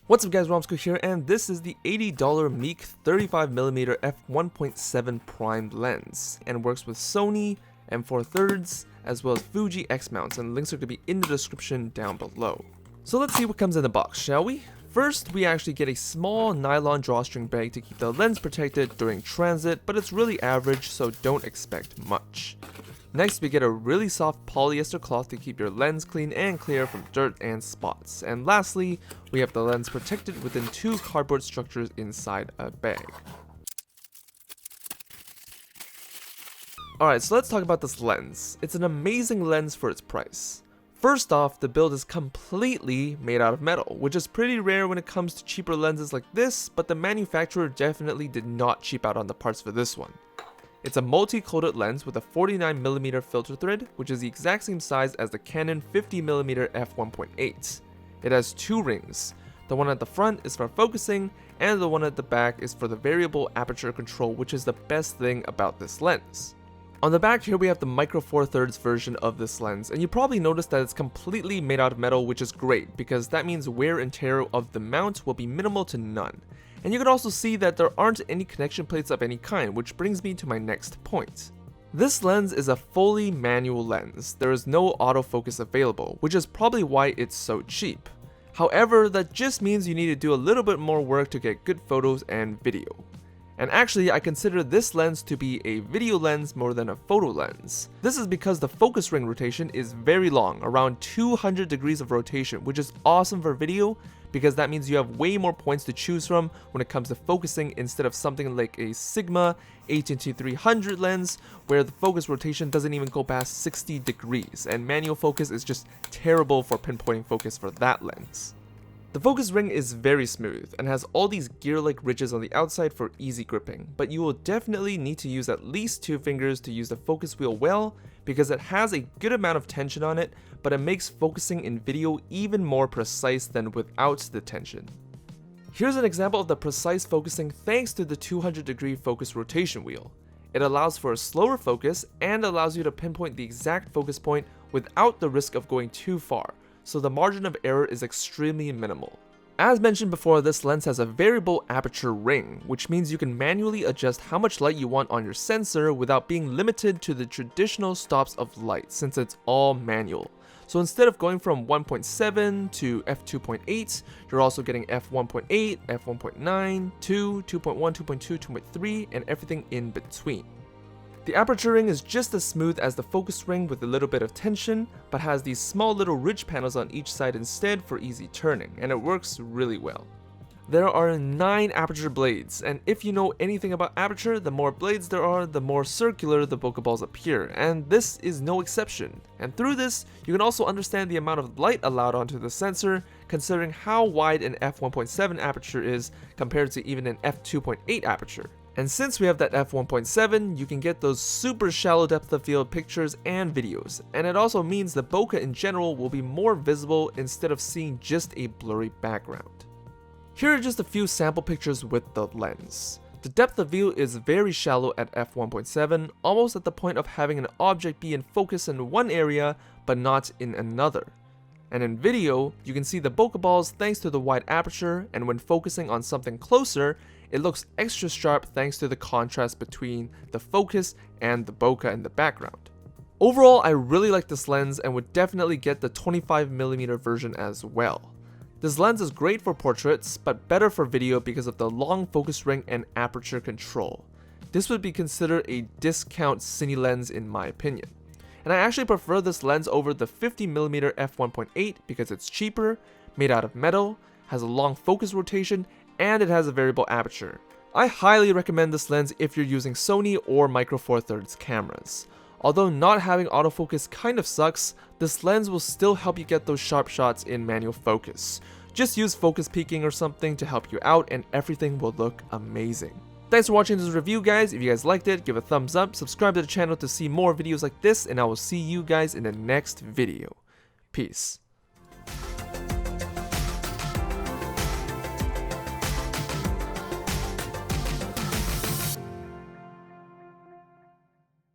What's up guys, Romsicle here, and this is the $80 Meike 35mm f1.7 primed lens, and works with Sony, m4 as well as Fuji X mounts, and links are going to be in the description down below. So let's see what comes in the box, shall we? First, we actually get a small nylon drawstring bag to keep the lens protected during transit, but it's really average, so don't expect much. Next, we get a really soft polyester cloth to keep your lens clean and clear from dirt and spots. And lastly, we have the lens protected within two cardboard structures inside a bag. Alright, so let's talk about this lens. It's an amazing lens for its price. First off, the build is completely made out of metal, which is pretty rare when it comes to cheaper lenses like this, but the manufacturer definitely did not cheap out on the parts for this one. It's a multi-coated lens with a 49mm filter thread, which is the exact same size as the Canon 50mm f1.8. It has two rings. The one at the front is for focusing, and the one at the back is for the variable aperture control, which is the best thing about this lens. On the back here we have the micro 4/3 version of this lens, and you probably noticed that it's completely made out of metal, which is great because that means wear and tear of the mount will be minimal to none. And you can also see that there aren't any connection plates of any kind, which brings me to my next point. This lens is a fully manual lens. There is no autofocus available, which is probably why it's so cheap. However, that just means you need to do a little bit more work to get good photos and video. And actually, I consider this lens to be a video lens more than a photo lens. This is because the focus ring rotation is very long, around 200 degrees of rotation, which is awesome for video because that means you have way more points to choose from when it comes to focusing instead of something like a Sigma 18-300 lens where the focus rotation doesn't even go past 60 degrees, and manual focus is just terrible for pinpointing focus for that lens. The focus ring is very smooth and has all these gear-like ridges on the outside for easy gripping, but you will definitely need to use at least 2 fingers to use the focus wheel well because it has a good amount of tension on it, but it makes focusing in video even more precise than without the tension. Here's an example of the precise focusing thanks to the 200-degree focus rotation wheel. It allows for a slower focus and allows you to pinpoint the exact focus point without the risk of going too far, so the margin of error is extremely minimal. As mentioned before, this lens has a variable aperture ring, which means you can manually adjust how much light you want on your sensor without being limited to the traditional stops of light since it's all manual. So instead of going from 1.7 to f2.8, you're also getting f1.8, f1.9, 2, 2.1, 2.2, 2.3, and everything in between. The aperture ring is just as smooth as the focus ring with a little bit of tension, but has these small little ridge panels on each side instead for easy turning, and it works really well. There are 9 aperture blades, and if you know anything about aperture, the more blades there are, the more circular the bokeh balls appear, and this is no exception. And through this, you can also understand the amount of light allowed onto the sensor, considering how wide an f1.7 aperture is compared to even an f2.8 aperture. And since we have that f1.7, you can get those super shallow depth of field pictures and videos, and it also means the bokeh in general will be more visible instead of seeing just a blurry background. Here are just a few sample pictures with the lens. The depth of field is very shallow at f1.7, almost at the point of having an object be in focus in one area but not in another. And in video, you can see the bokeh balls thanks to the wide aperture, and when focusing on something closer, it looks extra sharp thanks to the contrast between the focus and the bokeh in the background. Overall, I really like this lens and would definitely get the 25mm version as well. This lens is great for portraits, but better for video because of the long focus ring and aperture control. This would be considered a discount cine lens in my opinion. And I actually prefer this lens over the 50mm f1.8 because it's cheaper, made out of metal, has a long focus rotation, and it has a variable aperture. I highly recommend this lens if you're using Sony or micro 4/3 cameras. Although not having autofocus kind of sucks, this lens will still help you get those sharp shots in manual focus. Just use focus peaking or something to help you out and everything will look amazing. Thanks for watching this review guys. If you guys liked it, give a thumbs up, subscribe to the channel to see more videos like this, and I will see you guys in the next video. Peace.